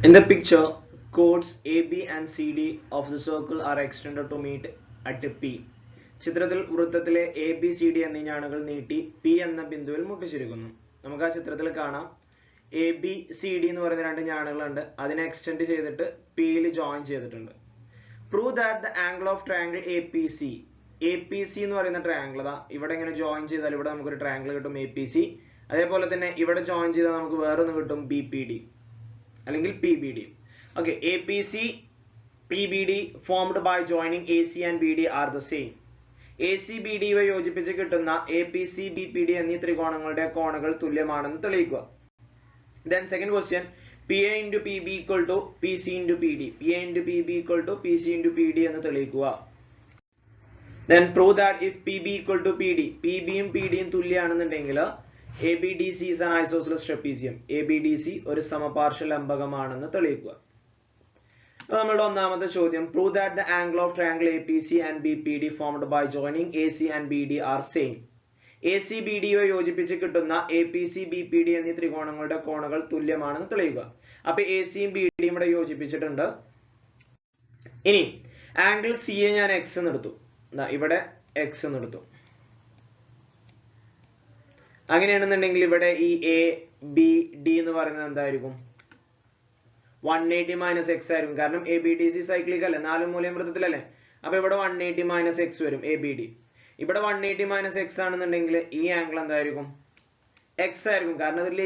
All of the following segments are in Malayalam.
In the picture, chords AB and CD of the circle are extended to meet at P. ചിത്രത്തിൽ വൃത്തത്തിലെ എ ബി സി ഡി എന്നീ ഞാണുകൾ നീട്ടി പി എന്ന ബിന്ദുവിൽ മുട്ടിച്ചിരിക്കുന്നു. നമുക്ക് ആ ചിത്രത്തിൽ കാണാം എ ബി സി ഡി എന്ന് പറയുന്ന രണ്ട് ഞാണുകളുണ്ട്. അതിനെ എക്സ്റ്റെൻഡ് ചെയ്തിട്ട് പിയിൽ ജോയിൻ ചെയ്തിട്ടുണ്ട്. Prove that the angle of triangle A P C എന്ന് പറയുന്ന ട്രയാംഗിൾ ഇവിടെ ഇങ്ങനെ ജോയിൻ ചെയ്താൽ ഇവിടെ നമുക്കൊരു ട്രയാംഗിൾ കിട്ടും എ പി സി. അതേപോലെ തന്നെ ഇവിടെ ജോയിൻ ചെയ്താൽ നമുക്ക് വേറൊന്ന് കിട്ടും ബി പി ഡി അല്ലെങ്കിൽ P B D. Okay, A P C P B D formed by joining A C and B D are the same. A C B D ഇവ യോജിപ്പിച്ച് കിട്ടുന്ന A P C B P D എന്നീ ത്രികോണങ്ങളുടെ കോണുകൾ തുല്യമാണെന്ന് തെളിയിക്കുക. Then second question, PA into PB equal to PC into PD. PA into PB equal to PC into PD എന്ന് തെളിയിക്കുക. Then prove that if PB equal to PD, PB യും PD യും തുല്യമാണെന്നുണ്ടെങ്കിൽ ABDC is an isosceles trapezium. ABDC ഒരു സമപാർശ്വ ലംബകമാണെന്ന് തെളിയിക്കുക. നമ്മളുടെ ഒന്നാമത്തെ ചോദ്യം, prove that the angle of triangle APC and BPD formed by joining AC and BD are same. A C B D യോജിപ്പിച്ച് കിട്ടുന്ന A P C B P D എന്നീ ത്രികോണങ്ങളുടെ കോണുകൾ തുല്യമാണെന്ന് തെളിയുക. അപ്പൊ എ സിയും ബി ഡിയും ഇവിടെ യോജിപ്പിച്ചിട്ടുണ്ട്. ഇനി ആംഗിൾ സി യെ ഞാൻ എക്സ് എന്ന് എടുത്തു, ഇവിടെ എക്സ് എന്ന് എടുത്തു. അങ്ങനെയാണെന്നുണ്ടെങ്കിൽ ഇവിടെ ഈ എ ബി ഡി എന്ന് പറയുന്നത് എന്തായിരിക്കും? 180 മൈനസ് എക്സ് ആയിരിക്കും. കാരണം A B D C cyclic അല്ലേ, 4 മൂലയും വൃത്തത്തിലല്ലേ. അപ്പൊ ഇവിടെ 180 മൈനസ് എക്സ് വരും എ ബി ഡി. ഇവിടെ 180 മൈനസ് എക്സ് ആണെന്നുണ്ടെങ്കിൽ ഈ ആംഗിൾ എന്തായിരിക്കും? എക്സ് ആയിരിക്കും. കാരണം ഇത്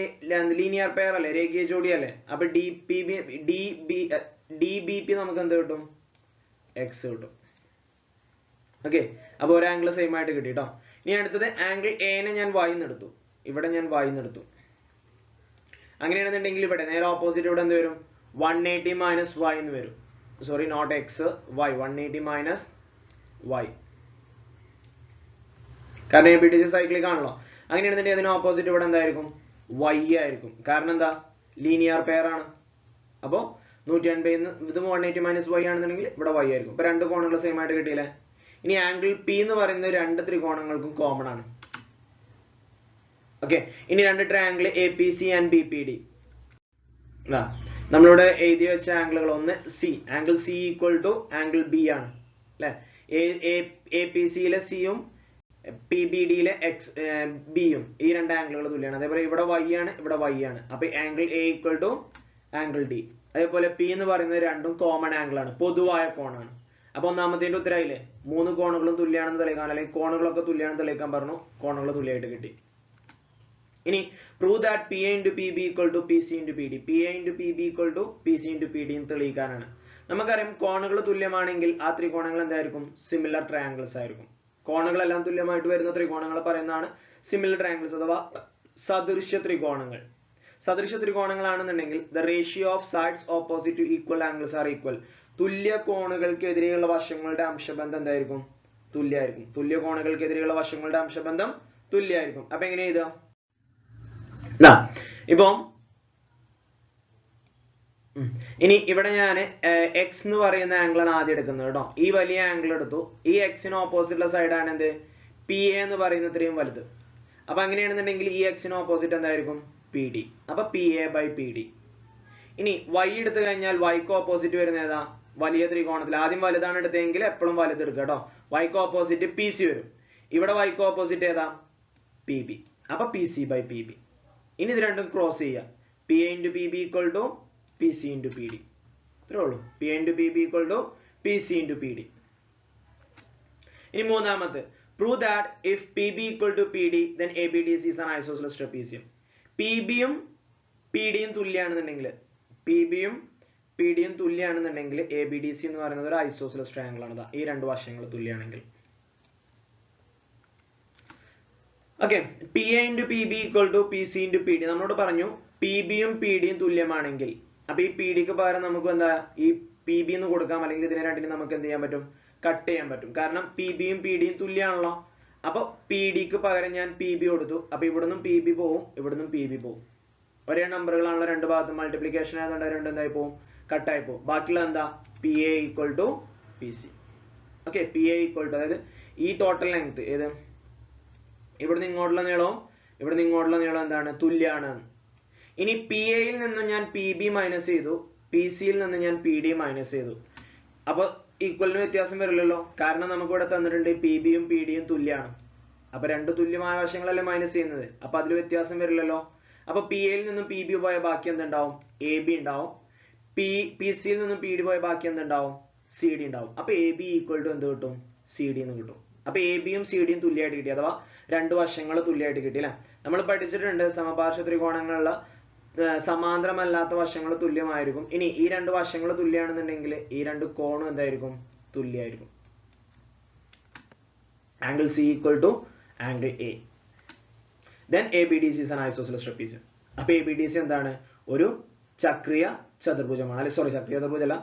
ലീനിയർ പെയർ അല്ലേ, രേഖീയ ജോഡി അല്ലേ. അപ്പൊ ഡി ബി പി നമുക്ക് എന്ത് കിട്ടും? എക്സ് കിട്ടും. ഓക്കെ, അപ്പൊ ഒരു ആംഗിൾ സെയിം ആയിട്ട് കിട്ടി കേട്ടോ. ഇനി അടുത്തത് ആംഗിൾ എനെ ഞാൻ വായിന്ന് എടുത്തു, ഇവിടെ ഞാൻ വായിന്ന് എടുത്തു. അങ്ങനെയാണെന്നുണ്ടെങ്കിൽ ഇവിടെ നേരെ ഓപ്പോസിറ്റ് ഇവിടെ എന്ത് വരും? 180 മൈനസ് വൈ എന്ന് വരും. Sorry, not x, y. 180 minus y. കാരണം A B D C cyclic ആണല്ലോ. അങ്ങനെയാണെന്നുണ്ടെങ്കിൽ അതിന് ഓപ്പോസിറ്റ് ഇവിടെ എന്തായിരിക്കും? വൈ ആയിരിക്കും. കാരണം എന്താ? ലീനിയർ പെയർ ആണ്. അപ്പോ 180 ഇത് 180 മൈനസ് വൈ ആണെന്നുണ്ടെങ്കിൽ ഇവിടെ വൈ ആയിരിക്കും. ഇപ്പൊ രണ്ട് കോണുകൾ സെയിം ആയിട്ട് കിട്ടിയില്ലേ. ഇനി ആംഗിൾ പി എന്ന് പറയുന്നത് രണ്ട് ത്രികോണങ്ങൾക്കും കോമൺ ആണ്. ഓക്കെ, ഇനി രണ്ട് triangle A P C and B P D. നമ്മളിവിടെ എഴുതി വെച്ച ആംഗിളുകൾ, ഒന്ന് C, angle C equal to angle B ആണ് അല്ലെ. എ പി സിയിലെ സിയും പി ബി ഡിയിലെ എക്സ് ബിയും ഈ രണ്ട് ആംഗിളുകൾ തുല്യമാണ്. അതേപോലെ ഇവിടെ വൈ ആണ്, ഇവിടെ വൈ ആണ്. അപ്പൊ angle A equal to angle D. അതേപോലെ പി എന്ന് പറയുന്നത് രണ്ടും കോമൺ ആംഗിൾ ആണ്, പൊതുവായ കോണാണ്. അപ്പൊ ഒന്നാമത്തേന്റെ ഉത്തരവില്ലേ, 3 കോണുകളും തുല്യമാണെന്ന് തെളിയിക്കാൻ, അല്ലെങ്കിൽ കോണുകളൊക്കെ തുല്യമാണെന്ന് തെളിയിക്കാൻ പറഞ്ഞു. കോണുകൾ തുല്യമായിട്ട് കിട്ടി. ഇനി prove that P A into P B equal to P C into P D. P A into P B equal to P C into P D എന്ന് തെളിയിക്കാനാണ്. നമുക്കറിയാം കോണുകൾ തുല്യമാണെങ്കിൽ ആ ത്രികോണങ്ങൾ എന്തായിരിക്കും? സിമിലർ ട്രയാംഗിൾസ് ആയിരിക്കും. കോണുകളെല്ലാം തുല്യമായിട്ട് വരുന്ന ത്രികോണങ്ങൾ പറയുന്നതാണ് സിമിലർ ട്രയാംഗിൾസ് അഥവാ സദൃശ്യ ത്രികോണങ്ങൾ. സദൃശ്യ ത്രികോണങ്ങളാണെന്നുണ്ടെങ്കിൽ the ratio of sides opposite to equal angles are equal. തുല്യ കോണുകൾക്കെതിരെയുള്ള വശങ്ങളുടെ അംശബന്ധം എന്തായിരിക്കും? തുല്യമായിരിക്കും. തുല്യ കോണുകൾക്കെതിരെയുള്ള വശങ്ങളുടെ അംശബന്ധം തുല്യമായിരിക്കും. അപ്പൊ എങ്ങനെ എഴുതുക? ഇപ്പൊ ഇനി ഇവിടെ ഞാൻ എക്സ് എന്ന് പറയുന്ന ആംഗിൾ ആണ് ആദ്യം എടുക്കുന്നത് കേട്ടോ. ഈ വലിയ ആംഗിൾ എടുത്തു. ഈ എക്സിന് ഓപ്പോസിറ്റുള്ള സൈഡാണ് എന്ത്? പി എ എന്ന് പറയുന്ന ഇത്രയും വലുത്. അപ്പൊ അങ്ങനെയാണെന്നുണ്ടെങ്കിൽ ഈ എക്സിന് ഓപ്പോസിറ്റ് എന്തായിരിക്കും? P D. അപ്പൊ P A by P D. ഇനി വൈ എടുത്തു കഴിഞ്ഞാൽ വൈക്ക് ഓപ്പോസിറ്റ് വരുന്ന ഏതാ? വലിയ ത്രികോണത്തിൽ ആദ്യം വലുതാണ് എടുത്തതെങ്കിൽ എപ്പോഴും വലുത് എടുക്കുക കേട്ടോ. വൈക്ക് ഓപ്പോസിറ്റ് പി സി വരും. ഇവിടെ വൈക്ക് ഓപ്പോസിറ്റ് ഏതാ? P B. അപ്പൊ P C by P B. ഇനി ഇത് രണ്ടും ക്രോസ് ചെയ്യുക. P A into P B equal to P C into P D. ഇത്രേ ഉള്ളൂ. P A into P B equal to P C into P D. ഇനി മൂന്നാമത്തെ, prove that if P B equal to P D then A B D C is an isosceles trapezium. P ബിയും പി ഡിയും തുല്യമാണെന്നുണ്ടെങ്കിൽ, പി ബിയും പി ഡിയും തുല്യമാണെന്നുണ്ടെങ്കിൽ എ ബി ഡി സി എന്ന് പറയുന്നത് ഒരു ഐസോസെലസ് ട്രയാംഗിൾ ആണ്. ഈ രണ്ട് വശങ്ങൾ തുല്യമാണെങ്കിൽ. Okay, P A into P B equal to P C into P D. നമ്മളോട് പറഞ്ഞു പി ബിയും പി ഡിയും തുല്യമാണെങ്കിൽ. അപ്പൊ ഈ പി ഡിക്ക് പകരം നമുക്ക് എന്താ ഈ പി ബി എന്ന് കൊടുക്കാം, അല്ലെങ്കിൽ ഇതിനെ രണ്ടിനും നമുക്ക് എന്ത് ചെയ്യാൻ പറ്റും? കട്ട് ചെയ്യാൻ പറ്റും. കാരണം പി ബിയും പി ഡിയും തുല്യമാണല്ലോ. അപ്പൊ പി ഡിക്ക് പകരം ഞാൻ പി ബി കൊടുത്തു. അപ്പൊ ഇവിടുന്നും പി ബി പോവും, ഇവിടുന്നും പി ബി പോവും. ഒരേ നമ്പറുകളാണല്ലോ രണ്ട് ഭാഗത്തും, മൾട്ടിപ്ലിക്കേഷൻ ആയതുകൊണ്ട് രണ്ട് എന്തായി പോവും? കട്ടായി പോവും. ബാക്കിയുള്ള എന്താ? P A equal to P C. Okay, P A equal to, അതായത് ഈ ടോട്ടൽ ലെങ്ത് ഏത്? ഇവിടുന്ന് ഇങ്ങോട്ടുള്ള നീളവും ഇവിടുന്ന് ഇങ്ങോട്ടുള്ള നീളം എന്താണ്? തുല്യാണ്. ഇനി പി എയിൽ നിന്നും ഞാൻ പി ബി മൈനസ് ചെയ്തു. പി സിയിൽ നിന്ന് ഞാൻ പി ഡി മൈനസ് ചെയ്തു. അപ്പൊ ഈക്വലിന് വ്യത്യാസം വരില്ലല്ലോ, കാരണം നമുക്ക് ഇവിടെ തന്നിട്ടുണ്ട് പി ബിയും പി ഡിയും തുല്യമാണ്. അപ്പൊ രണ്ട് തുല്യമായ വശങ്ങളല്ലേ മൈനസ് ചെയ്യുന്നത്, അപ്പൊ അതിൽ വ്യത്യാസം വരില്ലല്ലോ. അപ്പൊ പി എയിൽ നിന്നും പി ബി പോയ ബാക്കി എന്തുണ്ടാവും? എ ബി ഉണ്ടാവും. പി സിയിൽ നിന്നും പി ഡി പോയ ബാക്കി എന്തുണ്ടാവും? സി ഡി ഉണ്ടാവും. അപ്പൊ എ ബി ഈക്വൽ ടു എന്ത് കിട്ടും? സി ഡി എന്ന് കിട്ടും. അപ്പൊ എ ബിയും സി ഡിയും തുല്യമായിട്ട് കിട്ടി, അഥവാ രണ്ട് വശങ്ങൾ തുല്യമായിട്ട് കിട്ടി അല്ലെ. നമ്മൾ പഠിച്ചിട്ടുണ്ട് സമപാർശ്വ ത്രികോണങ്ങളിലുള്ള സമാന്തരമല്ലാത്ത വശങ്ങൾ തുല്യമായിരിക്കും. ഇനി ഈ രണ്ട് വശങ്ങൾ തുല്യമാണെന്നുണ്ടെങ്കിൽ ഈ രണ്ട് കോണും എന്തായിരിക്കും? തുല്യമായിരിക്കും. Angle C equal to angle A. Then ABDC is an isosceles trapezium. അപ്പൊ ABDC എന്താണ്? ഒരു ചക്രീയ ചതുർഭുജമാണ്. അല്ലെ സോറി, ചക്രീയ ചതുർഭുജമല്ല,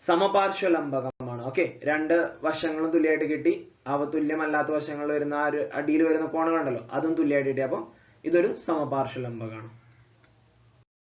സമപാർശ്വ ലംബകമാണ്. ഓക്കെ, രണ്ട് വശങ്ങളും തുല്യമായിട്ട് കിട്ടി. അവ തുല്യമല്ലാത്ത വശങ്ങളിൽ വരുന്ന ആ ഒരു അടിയിൽ വരുന്ന കോണുകളുണ്ടല്ലോ, അതും തുല്യമായിട്ട് കിട്ടി. അപ്പൊ ഇതൊരു സമപാർശ്വ ലംബകമാണ്.